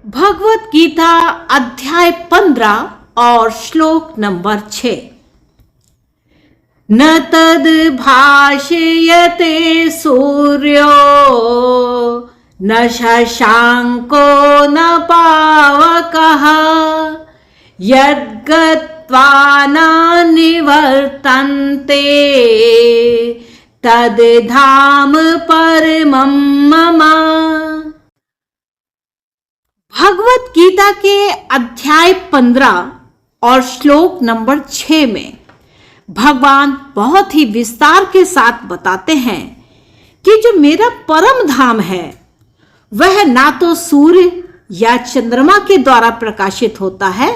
भगवत गीता अध्याय 15 और श्लोक नंबर 6। न तद भाषयते सूर्यो न शशांको न पावकः यद्गत्वा न निवर्तन्ते तद धाम परमं मम। भगवत गीता के अध्याय 15 और श्लोक नंबर 6 में भगवान बहुत ही विस्तार के साथ बताते हैं कि जो मेरा परम धाम है वह ना तो सूर्य या चंद्रमा के द्वारा प्रकाशित होता है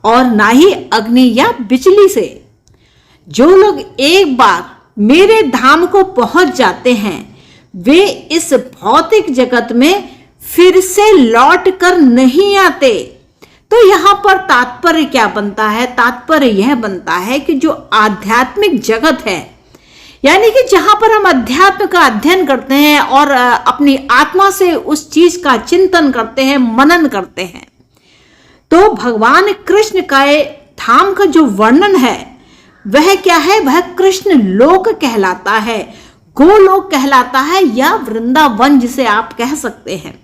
और ना ही अग्नि या बिजली से। जो लोग एक बार मेरे धाम को पहुंच जाते हैं वे इस भौतिक जगत में फिर से लौट कर नहीं आते। तो यहां पर तात्पर्य क्या बनता है? तात्पर्य यह बनता है कि जो आध्यात्मिक जगत है, यानी कि जहां पर हम अध्यात्म का अध्ययन करते हैं और अपनी आत्मा से उस चीज का चिंतन करते हैं, मनन करते हैं, तो भगवान कृष्ण का धाम का जो वर्णन है वह क्या है? वह कृष्ण लोक कहलाता है, गोलोक कहलाता है, या वृंदावन जिसे आप कह सकते हैं।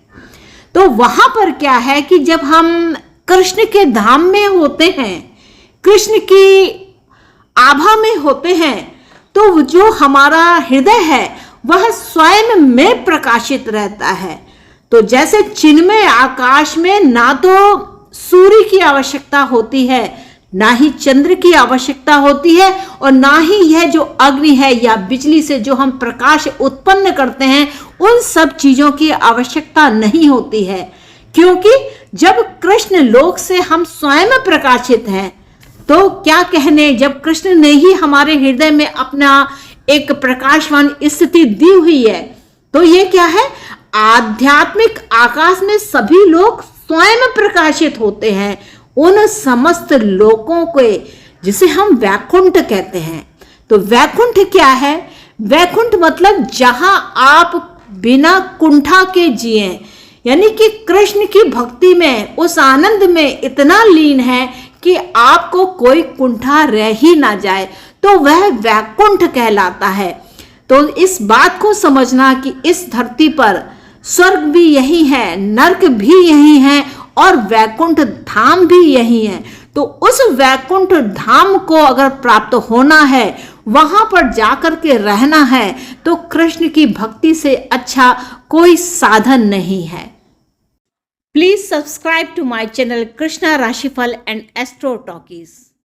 तो वहां पर क्या है कि जब हम कृष्ण के धाम में होते हैं, कृष्ण की आभा में होते हैं, तो जो हमारा हृदय है वह स्वयं में प्रकाशित रहता है। तो जैसे चिन्मय आकाश में ना तो सूर्य की आवश्यकता होती है, ना ही चंद्र की आवश्यकता होती है, और ना ही यह जो अग्नि है या बिजली से जो हम प्रकाश उत्पन्न करते हैं उन सब चीजों की आवश्यकता नहीं होती है, क्योंकि जब कृष्ण लोक से हम स्वयं प्रकाशित हैं तो क्या कहने, जब कृष्ण ने ही हमारे हृदय में अपना एक प्रकाशवान स्थिति दी हुई है, तो ये क्या है? आध्यात्मिक आकाश में सभी लोग स्वयं प्रकाशित होते हैं, उन समस्त लोकों को जिसे हम वैकुंठ कहते हैं। तो वैकुंठ क्या है? वैकुंठ मतलब जहां आप बिना कुंठा के जिए, यानी कि कृष्ण की भक्ति में, उस आनंद में इतना लीन है कि आपको कोई कुंठा रह ही ना जाए, तो वह वैकुंठ कहलाता है। तो इस बात को समझना कि इस धरती पर स्वर्ग भी यही है, नरक भी यही है और वैकुंठ धाम भी यही है। तो उस वैकुंठ धाम को अगर प्राप्त होना है, वहां पर जाकर के रहना है, तो कृष्ण की भक्ति से अच्छा कोई साधन नहीं है। Please subscribe to my channel Krishna Rashifal and astro talkies.